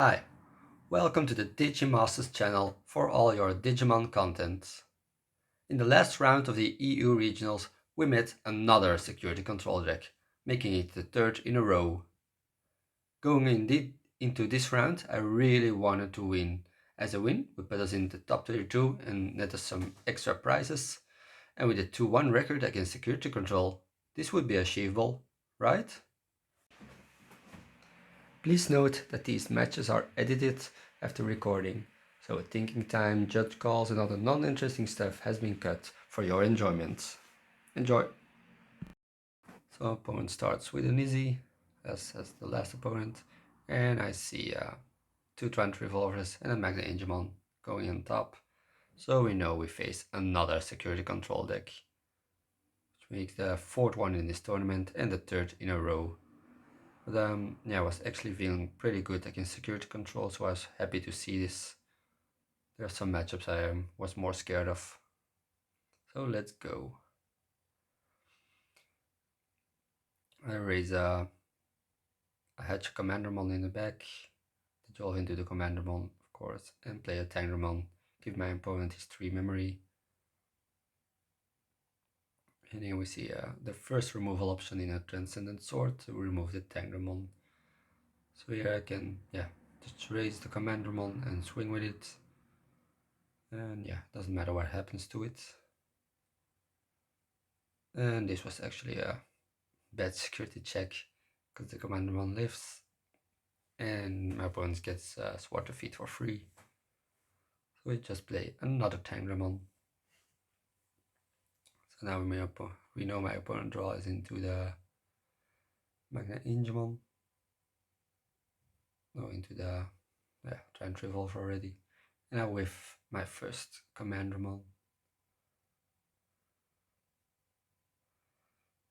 Hi, welcome to the DigiMasters channel for all your Digimon content. In the last round of the EU regionals, we met another security control deck, making it the third in a row. Going into this round, I really wanted to win. As a win, we put us in the top 32 and net us some extra prizes. And with a 2-1 record against security control, this would be achievable, right? Please note that these matches are edited after recording, so thinking time, judge calls and other non-interesting stuff has been cut for your enjoyment. Enjoy! So opponent starts with an easy, as the last opponent, and I see two Trent Revolvers and a Magna Angemon going on top, so we know we face another security control deck, which makes the fourth one in this tournament and the third in a row. But yeah, I was actually feeling pretty good against security control, so I was happy to see this. There are some matchups I was more scared of. So let's go. I raise a Hatch Commandermon in the back, dissolve into the Commandermon, of course, and play a Tangremon. Give my opponent his 3 memory. And here we see the first removal option in a Transcendent Sword to remove the Tangremon. So here I can, just raise the Commandermon and swing with it. And yeah, doesn't matter what happens to it. And this was actually a bad security check because the Commandermon lives and my opponent gets Sword Defeat for free. So we just play another Tangremon. So now we know my opponent draws into the Magna Angemon. No, into the Giant Revolver already. And now with my first Commandermon.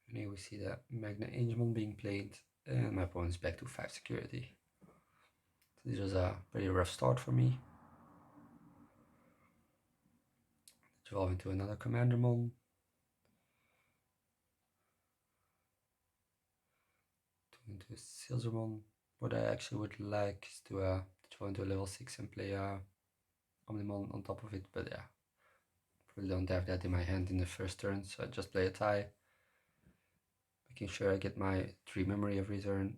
And here we see the Magna Angemon being played and my opponent's back to 5 security. So this was a pretty rough start for me. Evolve into another Commandermon. Into Silzermon. What I actually would like is to evolve into a level 6 and play Omnimon on top of it, but yeah, probably don't have that in my hand in the first turn, so I just play a tie, making sure I get my 3 memory every turn,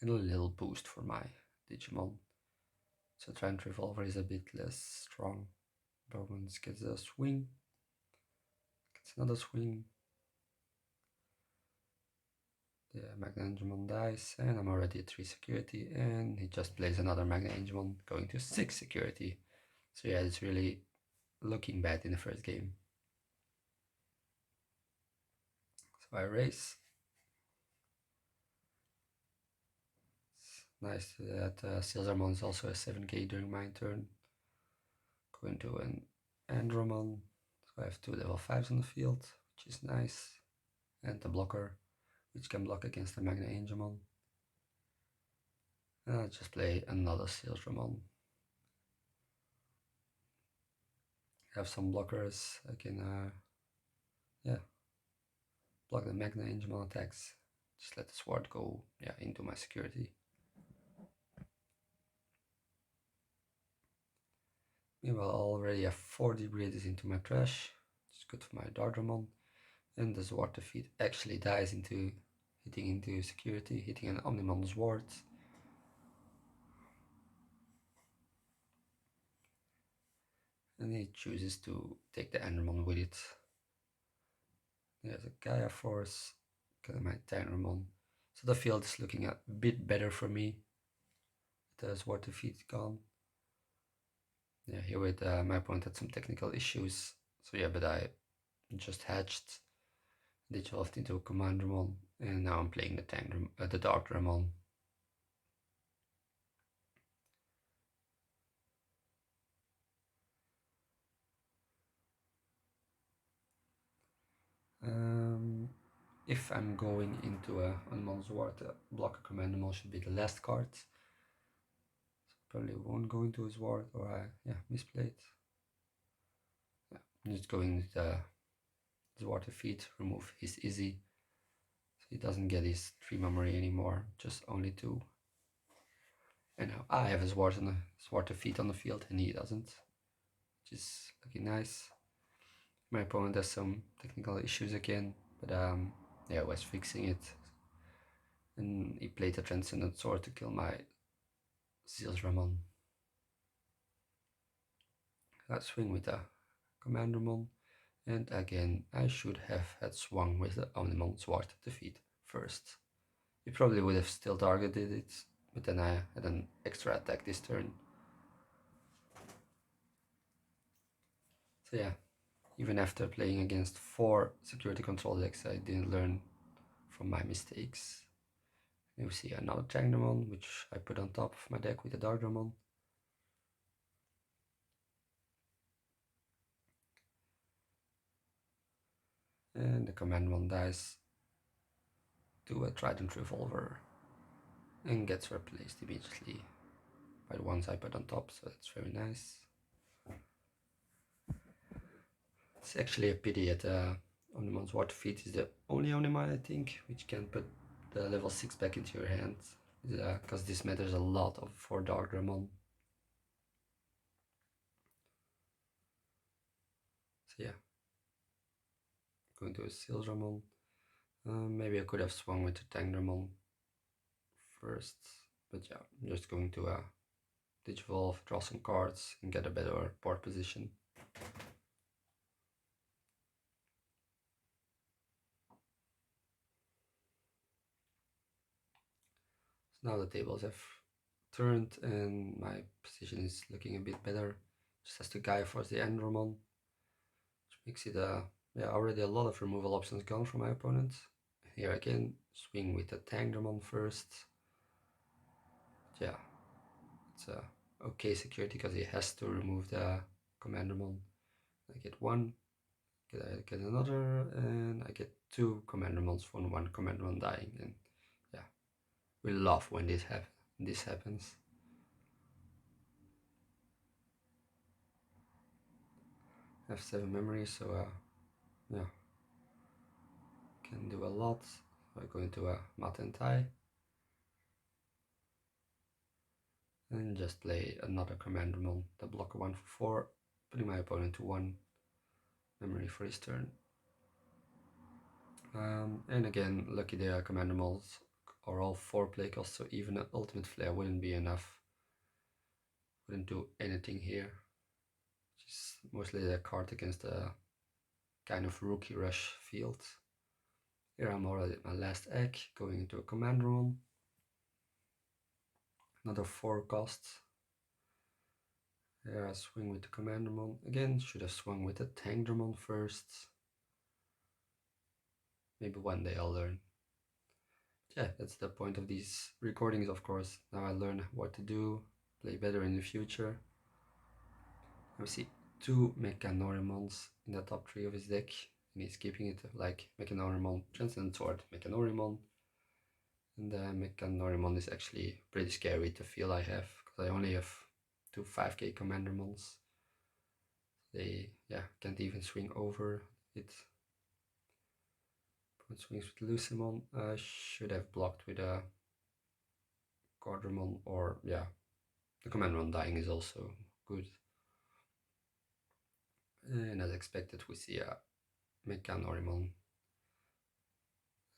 and a little boost for my Digimon. So Giant Revolver is a bit less strong. Bowman's gets a swing, gets another swing. The Magna Angemon dies, and I'm already at 3 security, and he just plays another Magna Angemon, going to 6 security. So yeah, it's really looking bad in the first game. So I race. It's nice that Silzarmon is also a 7k during my turn. Going to an Andromon. So I have 2 level 5s on the field, which is nice. And a blocker, which can block against the Magna Angemon. And I'll just play another Silzarmon. Have some blockers. I can, block the Magna Angemon attacks. Just let the sword go, into my security. Meanwhile, I already have 4 D-Brigades into my trash. It's good for my Dardramon. And the Sword Defeat actually dies into hitting into security, hitting an Omnimon's ward. And he chooses to take the Endermon with it. There's a Gaia Force, got my Tynramon. So the field is looking a bit better for me. The Sword Defeat gone. Yeah, here with my opponent had some technical issues. So yeah, but I just hatched, digivolved into a Commandermon, and now I'm playing the Dark Dramon. If I'm going into a Unmon's Ward, Blocker Commandermon should be the last card. So probably won't go into his ward, or I misplayed. Yeah, I'm just going with the Ward Defeat, remove his Easy, so he doesn't get his 3 memory anymore, just only 2. And now I have a sword defeat on the field and he doesn't, which is looking nice. My opponent has some technical issues again, but yeah, I was fixing it. And he played a Transcendent Sword to kill my Seals Ramon. I swing with a Commandermon, and again I should have had swung with the Omnimon Sword defeat first. He probably would have still targeted it, but then I had an extra attack this turn. So yeah, even after playing against 4 security control decks, I didn't learn from my mistakes. You see another Tangramon, which I put on top of my deck with a Dardramon. And the Commandmon dies to a Trident Revolver and gets replaced immediately by the ones I put on top, so that's very nice. It's actually a pity that Omnimon's War Defeat is the only Omnimon, I think, which can put the level 6 back into your hand, because this matters a lot for Dardramon. So yeah, going to a Sealsramon. Maybe I could have swung with the Tangramon first, but yeah, I'm just going to Digivolve, draw some cards, and get a better board position. So now the tables have turned and my position is looking a bit better. Just has to Gaia Force the Andromon, which makes it yeah, already a lot of removal options gone from my opponent. Here again, swing with the Tangramon first. But yeah, it's okay security because he has to remove the Commandermon. I get one, I get another, and I get 2 Commandermons from 1 Commandermon dying. And yeah, we love when this happens. I have 7 memory, so yeah, can do a lot. I go into a Mat and Tai and just play another Commandermon, the blocker 1 for 4, putting my opponent to 1 memory for his turn. And again, lucky the Commandermons are all 4 play costs, so even an Ultimate Flare wouldn't be enough. Wouldn't do anything here. Just mostly a card against a kind of rookie rush field. Here I'm already at my last egg, going into a Commandermon. Another 4 costs. Here I swing with the Commandermon. Again, should have swung with the Tangramon first. Maybe one day I'll learn. But yeah, that's the point of these recordings, of course. Now I learn what to do, play better in the future. We see 2 Mechanorimons in the top 3 of his deck, and he's keeping it like Mechanorimon, Transcendent Sword, Mechanorimon. And the Mechanorimon is actually pretty scary to feel I have, because I only have 2 5k Commandermons. They, yeah, can't even swing over it. Opponent swings with Lucimon. I should have blocked with a Quadramon, or yeah, the Commandermon dying is also good. And as expected, we see a Mechanorimon.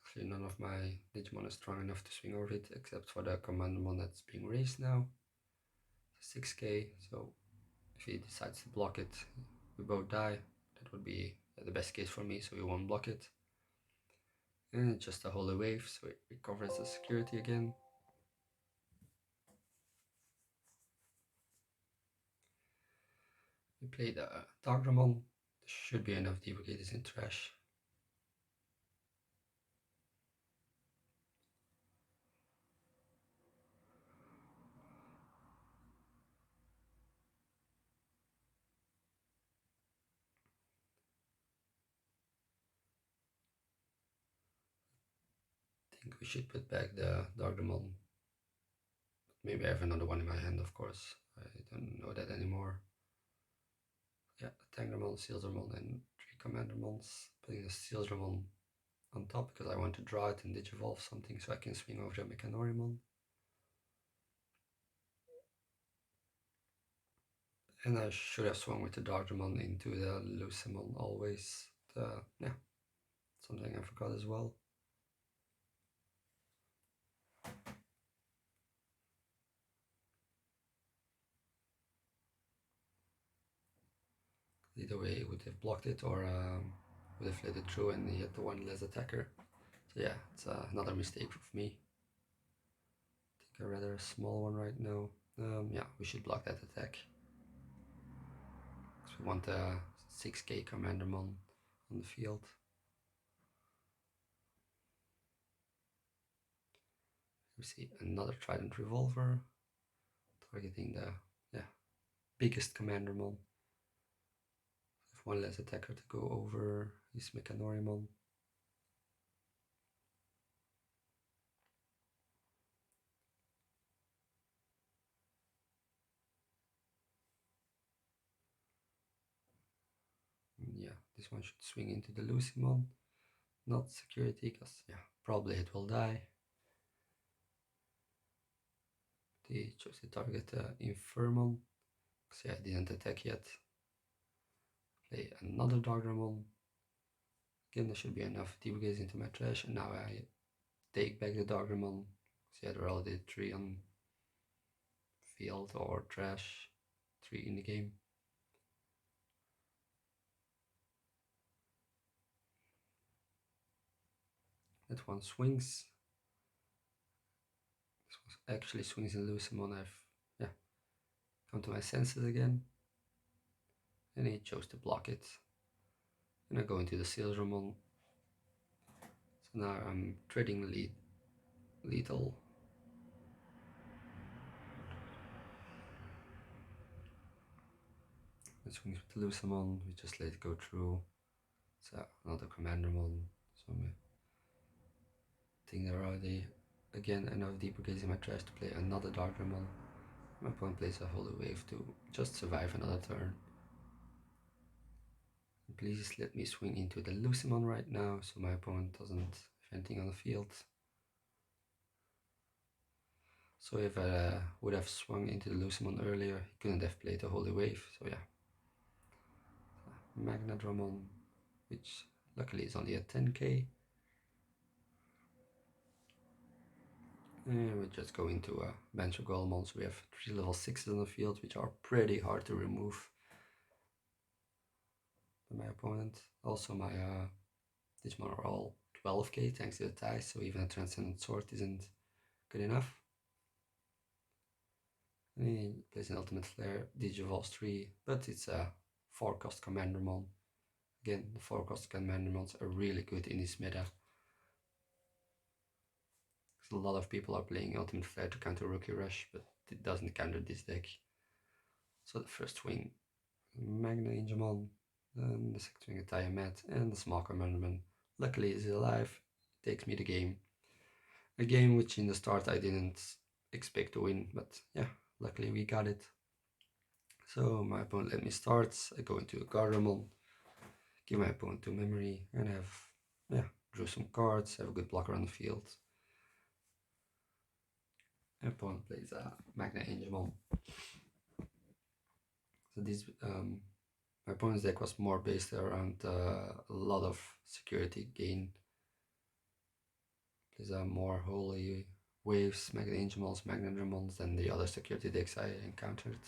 Actually, none of my Digimon is strong enough to swing over it, except for the Commandermon that's being raised now. 6k, so if he decides to block it, we both die. That would be the best case for me, so we won't block it. And it's just a holy wave, so it recovers the security again. We played a Dogramon. Should be enough. D-Brigade is in trash. I think we should put back the Dogramon. Maybe I have another one in my hand, of course. I don't know that anymore. Yeah, Tangramon, Sealsramon, and 3 Commandermons. Putting the Sealsramon on top because I want to draw it and digivolve something so I can swing over the Mechanorimon. And I should have swung with the Doggermon into the Lucemon always. Yeah, something I forgot as well. Either way, he would have blocked it or would have let it through and he had the one less attacker. So yeah, it's another mistake of me. I think I'd rather a small one right now. Yeah, we should block that attack. Because we want a 6k Commandermon on the field. We see another Trident Revolver targeting the biggest Commandermon. Have one less attacker to go over his Mechanorimon. Yeah, this one should swing into the Lucemon, not security, because yeah, probably it will die. They chose to target Infernal, because yeah, I didn't attack yet. Play another Doggermon. Again, there should be enough D-Brigades into my trash, and now I take back the Doggermon. So yeah, there are already 3 on field or trash, 3 in the game. That one swings. This one actually swings in Lucemon. I've come to my senses again. And he chose to block it. And I go into the Silvermon. So now I'm treading lethal. It swings with the Lucemon, we just let it go through. So another Commandermon. So I think there are already again enough D-Brigades in my trash to play another Doggermon. My opponent plays a Holy Wave to just survive another turn. And please let me swing into the Lucemon right now so my opponent doesn't have anything on the field. So if I would have swung into the Lucemon earlier, he couldn't have played the Holy Wave, so yeah. Magnadramon, which luckily is only at 10k. And we just go into a bench of Golemon, so we have 3 level 6s on the field, which are pretty hard to remove by my opponent. Also my Digimon are all 12k thanks to the ties, so even a Transcendent Sword isn't good enough. And he plays an Ultimate Flare, Digivolves 3, but it's a 4-cost Commandermon. Again, the 4-cost Commandermons are really good in this meta. A lot of people are playing Ultimate Flare to counter Rookie Rush, but it doesn't counter this deck. So the first swing, Magna Angemon, then the second swing, a Tiamat, and the small Commanderman. Luckily he's alive, takes me the game. A game which in the start I didn't expect to win, but yeah, luckily we got it. So my opponent let me start, I go into a Garderommon, give my opponent 2 memory, and drew some cards, have a good blocker on the field. My opponent plays a Magna Angemon. So this my opponent's deck was more based around a lot of security gain. Plays a more Holy Waves, Magna Angemons, Magnadramons than the other security decks I encountered.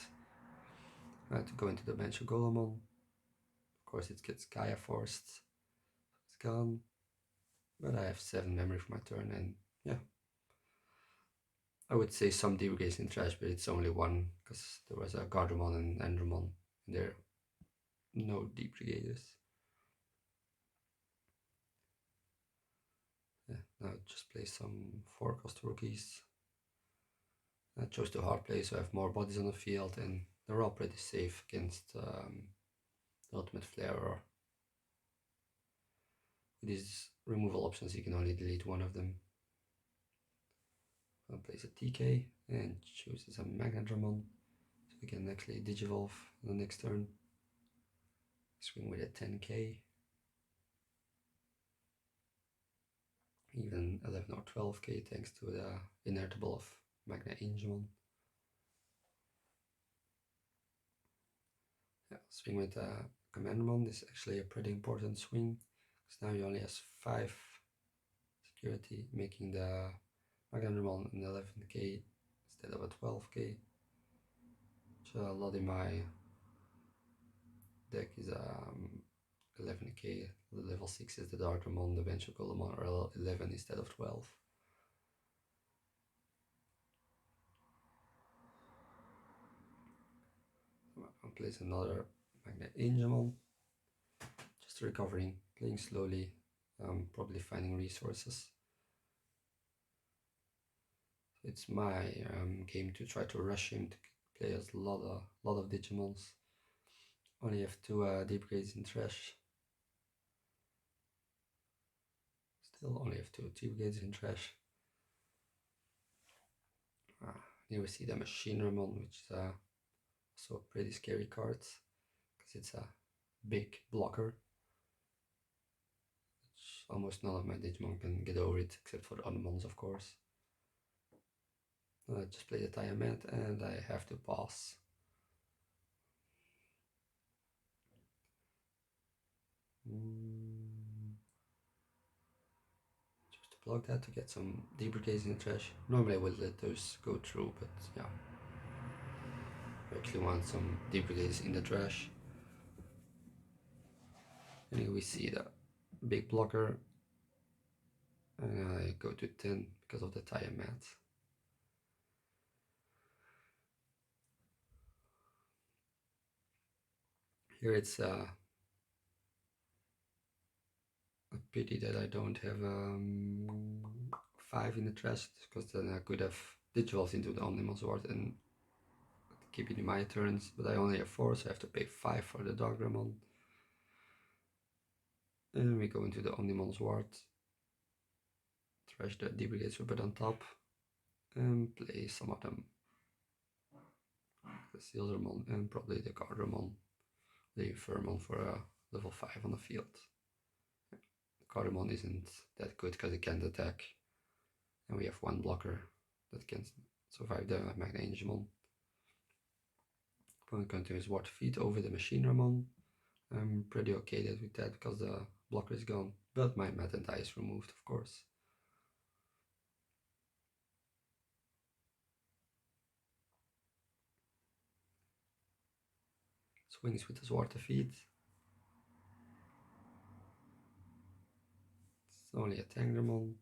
I had to go into the bench of Golemon. Of course it gets Gaia Forced. It's gone. But I have 7 memory for my turn, and yeah. I would say some D-Brigades in trash, but it's only one, because there was a Garderommon and Andromon, and there are no D-Brigades. Yeah, now just play some 4-cost rookies. I chose to hard play, so I have more bodies on the field, and they're all pretty safe against the Ultimate Flare. Or with these removal options, you can only delete one of them. I'll place a TK and chooses a Magnadramon, so we can actually Digivolve on the next turn. Swing with a 10k, even 11 or 12k thanks to the inertable of Magna Angemon. swing with Commandermon is actually a pretty important swing, because now he only has 5 security, making the Commandermon an 11k instead of a 12k. So a lot in my deck is 11k. The level 6 is the Darkramon, the Venture-Golemon are 11 instead of 12. I'll place another Magnet Angemon. Just recovering, playing slowly, probably finding resources. It's my game to try to rush him to play a lot of Digimons. Only have 2 D-Brigades in trash. Still only have 2 D-Brigades in trash. Here we see the Machine Ramon, which is also a pretty scary card, because it's a big blocker. Which almost none of my Digimon can get over it, except for the other mons, of course. I just play the Tiamat and I have to pass. Just to block that, to get some D-Brigades in the trash. Normally I would let those go through, but yeah. I actually want some D-Brigades in the trash. And here we see the big blocker. And I go to 10 because of the Tiamat. Here it's a pity that I don't have 5 in the trash, because then I could have Digivolved into the Omnimon Sword and keep it in my turns, but I only have 4, so I have to pay 5 for the Dogramon. And we go into the Omnimon Sword, trash the D-Brigade Super on top, and play some of them. The Sealsarmon and probably the Cardamon, the Infermon for a level 5 on the field. The Cardamon isn't that good because it can't attack, and we have 1 blocker that can survive the Magna Angemon. Opponent continues War Feet over the Machine Ramon. I'm pretty okay with that because the blocker is gone, but my Mat and Die is removed, of course. Swings with the Sword Feet. It's only a Tangramon.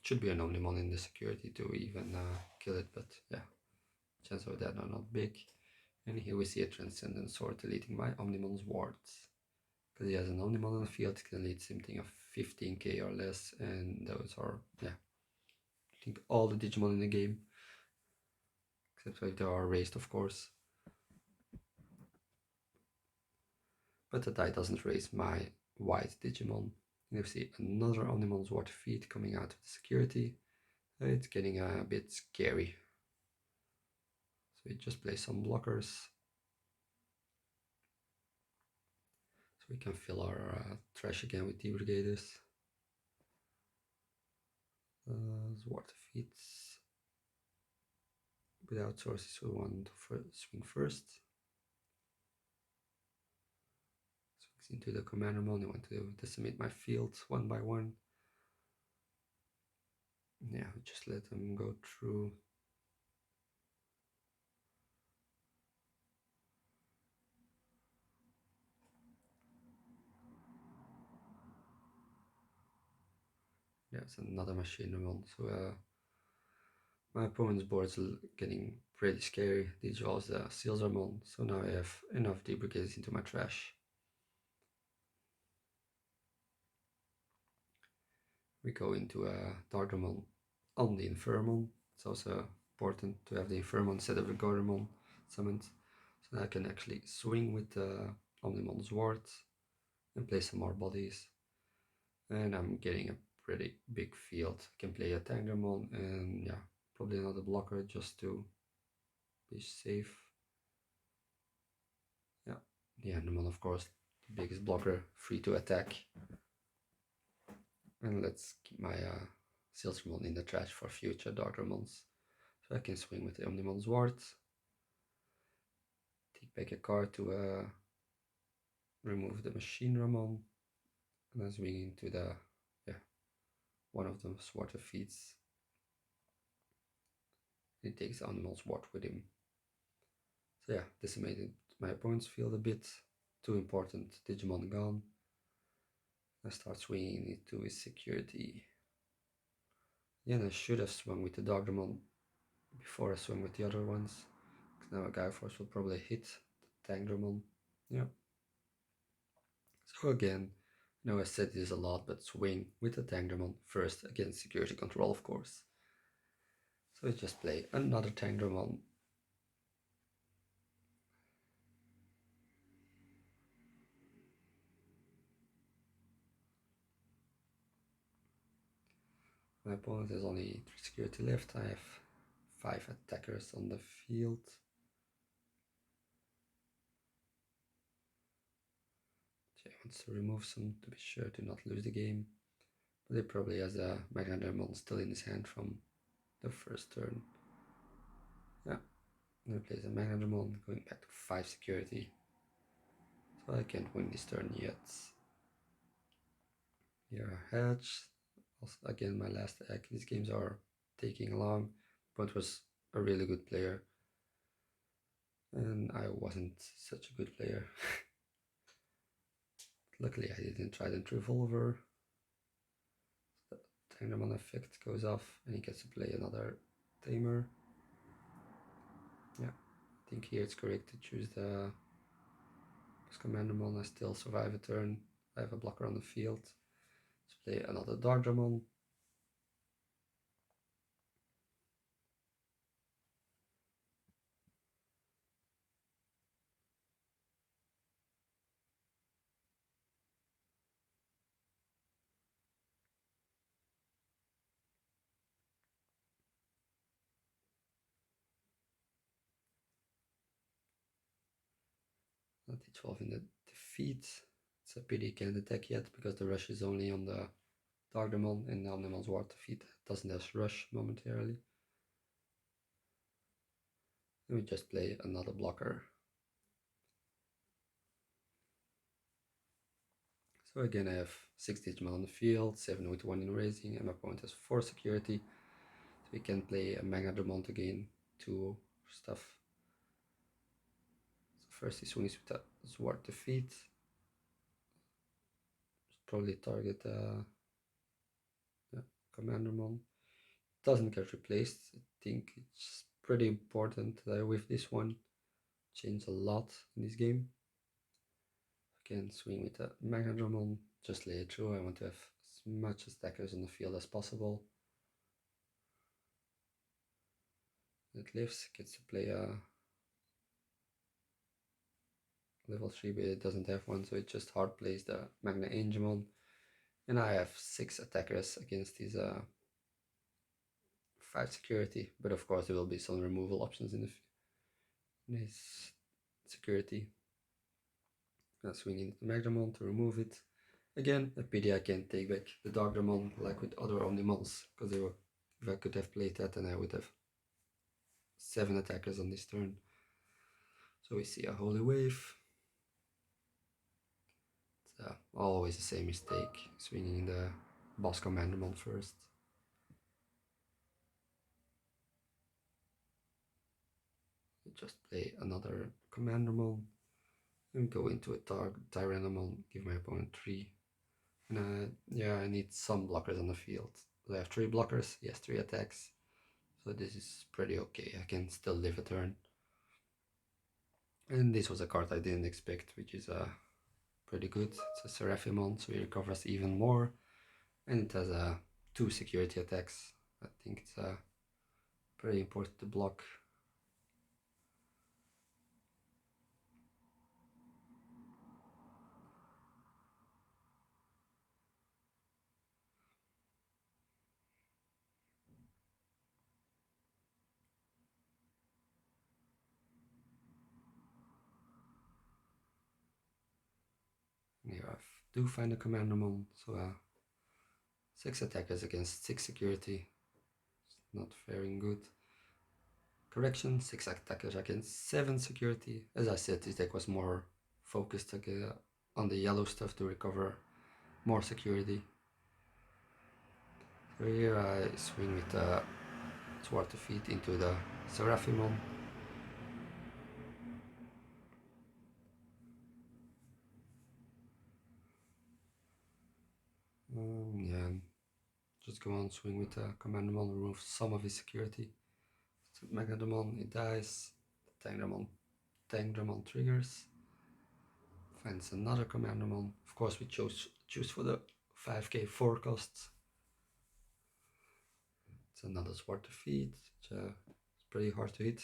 Should be an Omnimon in the security to even kill it, but yeah, chances of that are not big. And here we see a Transcendent Sword deleting my Omnimon's wards. Because he has an Omnimon on the field, it can lead something of 15k or less, and those are, yeah, I think all the Digimon in the game. Except if they are raised, of course. But the die doesn't raise my white Digimon. And you see another Omnimon's Water Feet coming out of the security. It's getting a bit scary. So we just play some blockers. So we can fill our trash again with D-Brigaders. Water Feets. Without sources, we want to swing first. Swings into the Commandermon. I want to decimate my field 1 by 1. Yeah, just let them go through. There's another Machine Ramon. So my opponent's board is getting pretty scary. These draws the Sealsarmon, so now I have enough D-Brigades into my trash. We go into a Dardamon on the Infermon. It's also important to have the Infermon instead of the Gardamon summoned, so now I can actually swing with the Omnimon's wards and play some more bodies. And I'm getting a pretty big field. I can play a Tangramon and yeah, probably another blocker just to be safe. Yeah, the Enderman, of course, the biggest blocker, free to attack. And let's keep my Sealsarmon in the trash for future Darkramons. So I can swing with the Omnimon's Ward. Take back a card to remove the machine Ramon, and I swing into the, one of the sword defeats. He takes the animal sword with him. So yeah, decimated my opponent's field a bit. Too important Digimon gone. I start swinging into his security. Again, I should have swung with the Dogdramon before I swung with the other ones. Because now a Guy Force will probably hit the Tangdramon. Yeah. So again, I know I said this a lot, but swing with the Tangdramon first against security control, of course. So I just play another Tangdramon. My opponent has only 3 security left. I have 5 attackers on the field. He wants to remove some to be sure to not lose the game. But he probably has a Magnademon still in his hand from the first turn. Yeah, and he plays a Magnademon, going back to 5 security. So I can't win this turn yet. Here a hedge. Also, again, my last deck. These games are taking long, but was a really good player. And I wasn't such a good player. Luckily I didn't Trident Revolver. The Tangramon effect goes off and he gets to play another Tamer. Yeah, I think here it's correct to choose the Commandermon. I still survive a turn. I have a blocker on the field. Let's play another Dogdramon. D12 in the defeat. It's a pity he can't attack yet because the rush is only on the Dogdramon, and the Omnimon's War defeat doesn't have rush momentarily. And we just play another blocker. So again I have 6 Digimon on the field, 7 with 1 in raising, and my opponent has 4 security. So we can play a Magnadramon to gain 2 stuff. So first he swings with a Sword defeat. Probably target Commandermon. Doesn't get replaced. I think it's pretty important that with this one change a lot in this game. Again, swing with a Magnadramon, just lay it through. I want to have as much attackers on the field as possible. It lives, gets to play a level 3, but it doesn't have one, so it just hard plays the Magna Angemon. And I have 6 attackers against his 5 security, but of course there will be some removal options in his security. Now swinging the Magdramon to remove it. Again, a pity I can't take back the Dogdramon like with other Omnimons, because if I could have played that, then I would have 7 attackers on this turn. So we see a Holy Wave. It's always the same mistake, swinging the Boss Commandermon first. We just play another Commandermon and go into a Tyrannomon, give my opponent 3. And yeah, I need some blockers on the field. Do I have 3 blockers? Yes, 3 attacks. So this is pretty okay. I can still live a turn. And this was a card I didn't expect, which is pretty good. It's a Seraphimon, so he recovers even more. And it has 2 security attacks. I think it's pretty important to block. And here I do find a Commandermon, so 6 attackers against 6 security. It's not faring good. Correction, 6 attackers against 7 security. As I said, this deck was more focused on the yellow stuff to recover more security. So here I swing with the Zwarte Feet into the Seraphimon. Yeah, just go on, swing with the Commandamon, remove some of his security. So Magnadamon, it dies. The Tangdramon triggers. Finds another Commandamon. Of course, we choose for the 5k 4 costs. It's another Zwarte Feet. It's pretty hard to hit.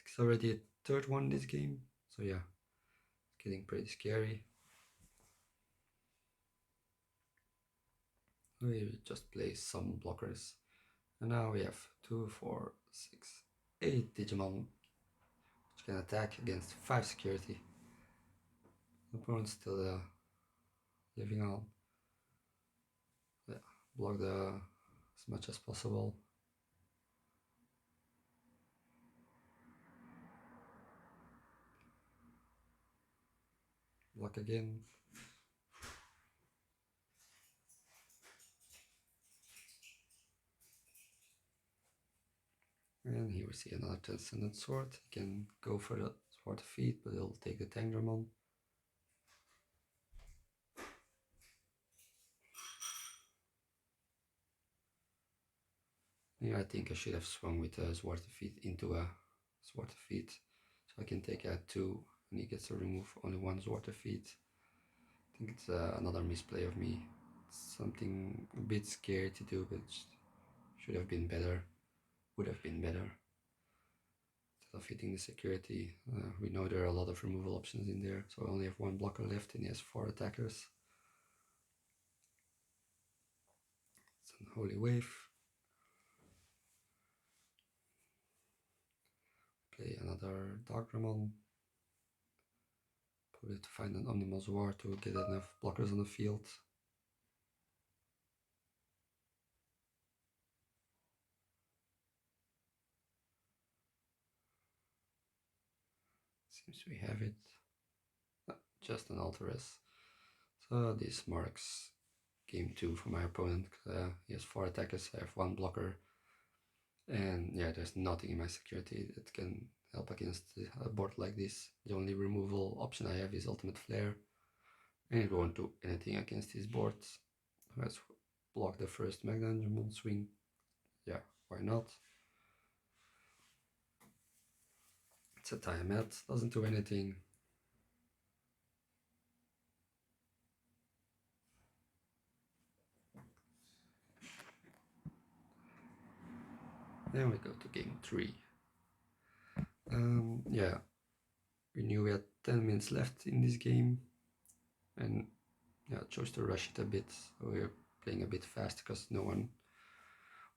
It's already a third one this game, so yeah, it's getting pretty scary. We just play some blockers, and now we have 2, 4, 6, 8 Digimon, which can attack against 5 security. The opponent's still living on. Yeah, block as much as possible. Block again. And here we see another Transcendent Sword. He can go for the Sword of Feet, but he'll take the Tangramon. Here I think I should have swung with a Sword of Feet into a Sword of Feet, so I can take out 2, and he gets to remove only 1 Sword of Feet. I think it's another misplay of me. It's something a bit scary to do, but should have been better. Would have been better. Instead of hitting the security, we know there are a lot of removal options in there, so I only have 1 blocker left and he has 4 attackers. It's an Holy Wave. Play another Darkramon. Probably to find an Omnimals War to get enough blockers on the field. Seems we have it. Just an Alteress. So this marks game 2 for my opponent. He has 4 attackers, I have 1 blocker. And yeah, there's nothing in my security that can help against a board like this. The only removal option I have is Ultimate Flare. And it won't do anything against his boards. Let's block the first Magnanimon swing. Yeah, why not? It's a Tiamat, doesn't do anything. Then we go to game 3. Yeah, we knew we had 10 minutes left in this game, and yeah, chose to rush it a bit. So we're playing a bit fast because no one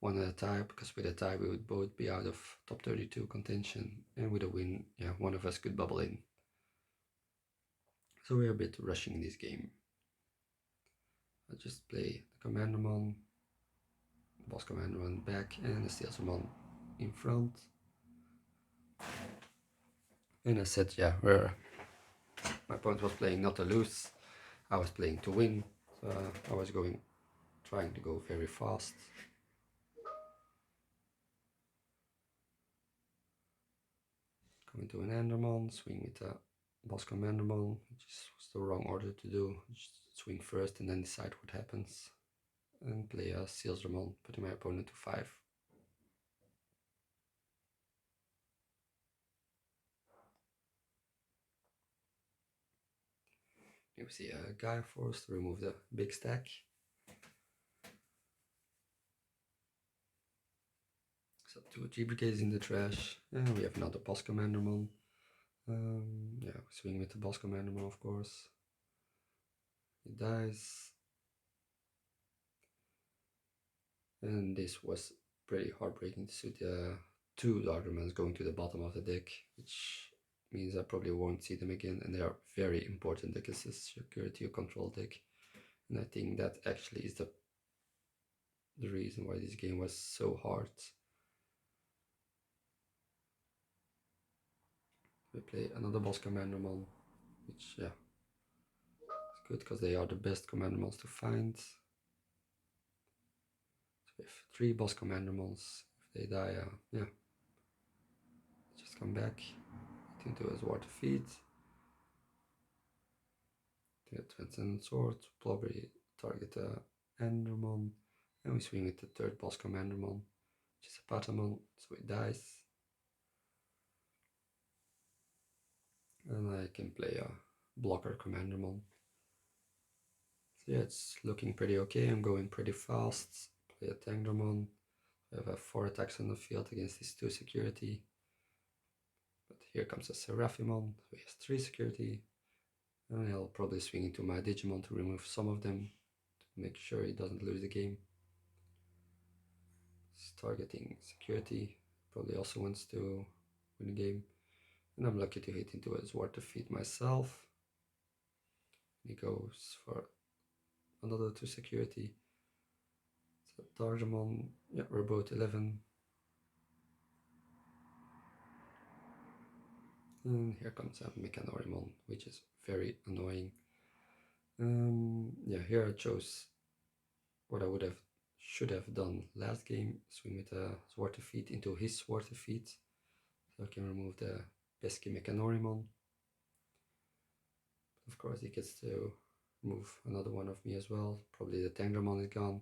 wanted a tie, because with a tie we would both be out of top 32 contention, and with a win, yeah, one of us could bubble in. So we're a bit rushing this game. I just play the Commandamon, Boss Commandamon back, and the Steelsmon in front. And I said, yeah, my opponent was playing not to lose, I was playing to win. So I was trying to go very fast. Come into an Enderman, swing with the Boss Commandermon, which was the wrong order to do. Just swing first and then decide what happens. And play a Sealsdramon, putting my opponent to 5. Here we see a Gaia Force to remove the big stack. So 2 D-Brigades in the trash, and we have another Boss Commandermon. Yeah, we swing with the Boss Commandermon, of course. It dies. And this was pretty heartbreaking to see the 2 Largermans going to the bottom of the deck, which means I probably won't see them again, and they are very important deck as a security or control deck. And I think that actually is the reason why this game was so hard. We play another Boss Commandermon, which, yeah, good because they are the best commander mons to find. So we have 3 boss commander mons. If they die, yeah, just come back into his water feet. Get Transcendent Sword, probably target the Endermon, and we swing with the 3rd boss commandermon, which is a Patamon, so it dies. And I can play a blocker commandermon. So yeah, it's looking pretty okay. I'm going pretty fast. Play a Tangramon. I have 4 attacks on the field against his 2 security. But here comes a Seraphimon, so he has 3 security. And I'll probably swing into my Digimon to remove some of them to make sure he doesn't lose the game. He's targeting security, probably also wants to win the game. And I'm lucky to hit into his war to feed myself. He goes for another 2 security. So Tarjamon, yeah, we're both 11. And here comes a Mechanorimon, which is very annoying. Yeah, here I chose what I should have done last game. Swing with a Sword to Feet into his Sword to Feet. So I can remove the pesky Mechanorimon. Of course he gets to move another one of me as well. Probably the Tangramon is gone.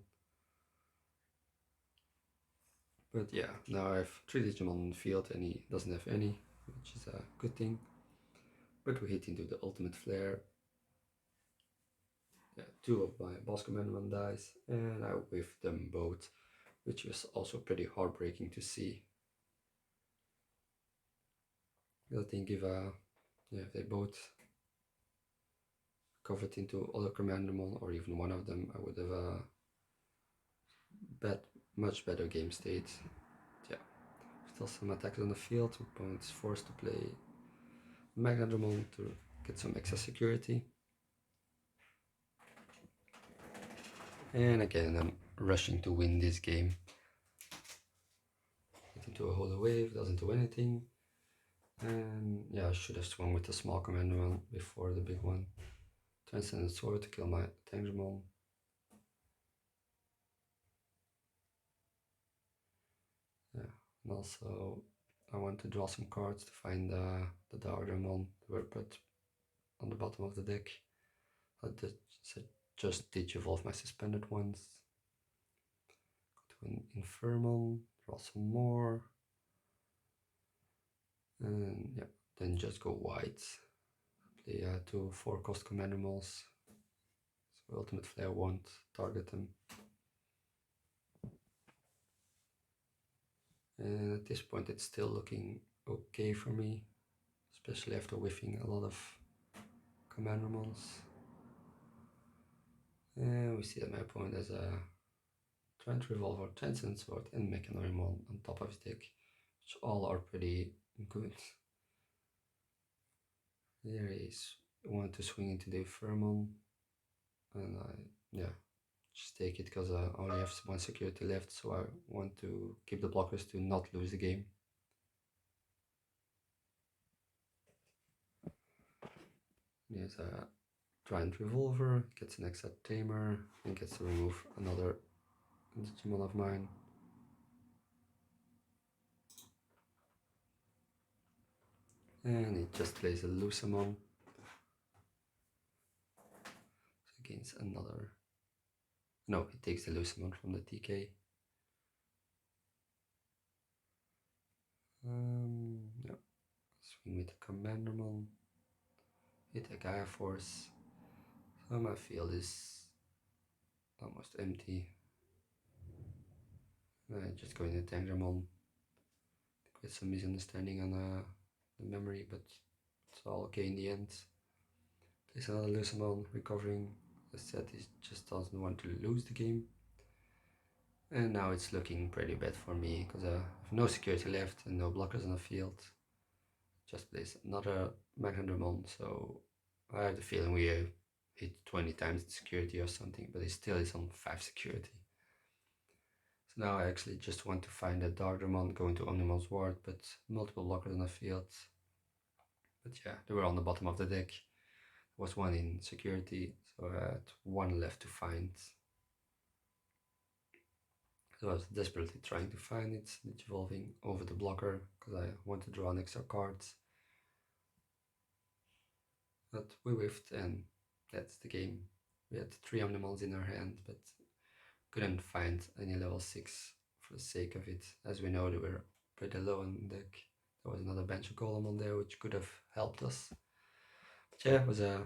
But yeah, now I have 3 Digimon on the field and he doesn't have any, which is a good thing. But we hit into the ultimate flare. Yeah, 2 of my boss commanderman dies and I whiffed them both, which was also pretty heartbreaking to see. I think if they both covered into other commandermon or even one of them, I would have a much better game state. Yeah, still some attacks on the field. Opponent's forced to play Magnadramon to get some extra security. And again, I'm rushing to win this game. Get into a Holy Wave, doesn't do anything. And yeah, I should have swung with the small commander one before the big one. Transcendent Sword to kill my Tangramon. Yeah, and also I want to draw some cards to find the Dardamon that were put on the bottom of the deck. I just digivolve my suspended ones. Go to an Infernal, draw some more. And yeah, then just go white. Play 2 4-cost commander mols. So Ultimate Flare won't target them. And at this point it's still looking okay for me, especially after whiffing a lot of commander mols. And we see that my opponent has a Trent Revolver, Transcendent Sword and Mechanorimon on top of his deck, which all are pretty good. There is want to swing into the Pheromone, and yeah, just take it because I only have 1 security left, so I want to keep the blockers to not lose the game. There's a Giant Revolver, gets an extra Tamer, and gets to remove another Digimon of mine. And it just plays a Lucamon. So against another... No, it takes the Lucamon from the TK. Yeah. Swing with the Commandermon. Hit a Gaia Force. So my field is almost empty. I just go into Tangramon. With some misunderstanding on the memory, but it's all okay in the end. There's another Lucamon recovering. As I said, he just doesn't want to lose the game. And now it's looking pretty bad for me because I have no security left and no blockers on the field. Just plays another Magnadramon, so I have the feeling we hit 20 times the security or something, but it still is on 5 security. So now I actually just want to find a Dardramon, go into Omnimon's ward, but multiple blockers on the field. But yeah, they were on the bottom of the deck. was one in security, so I had one left to find. So I was desperately trying to find it, evolving over the blocker because I want to draw an extra card. But we whiffed, and that's the game. We had 3 Omnimons in our hand, but couldn't find any level 6 for the sake of it. As we know, they were pretty low on deck. There was another bench of Golem on there, which could have helped us. But yeah, it was a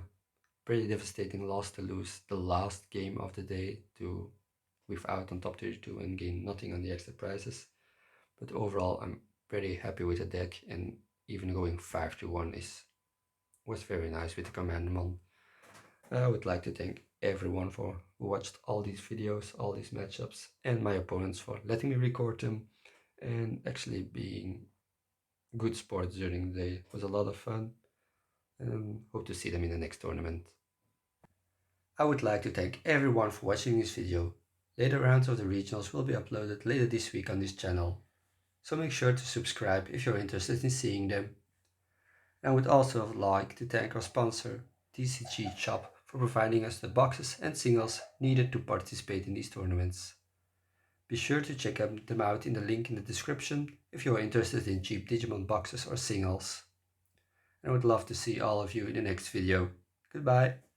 pretty devastating loss to lose the last game of the day to whiff out on top 32 and gain nothing on the extra prizes. But overall, I'm pretty happy with the deck, and even going 5-1 was very nice with the Commandmon. I would like to thank everyone who watched all these videos, all these matchups, and my opponents for letting me record them and actually being good sports during the day. It was a lot of fun, and hope to see them in the next tournament. I would like to thank everyone for watching this video. Later rounds of the regionals will be uploaded later this week on this channel, so make sure to subscribe if you're interested in seeing them. I would also like to thank our sponsor, TCG Shop, for providing us the boxes and singles needed to participate in these tournaments. Be sure to check them out in the link in the description if you are interested in cheap Digimon boxes or singles. And I would love to see all of you in the next video. Goodbye!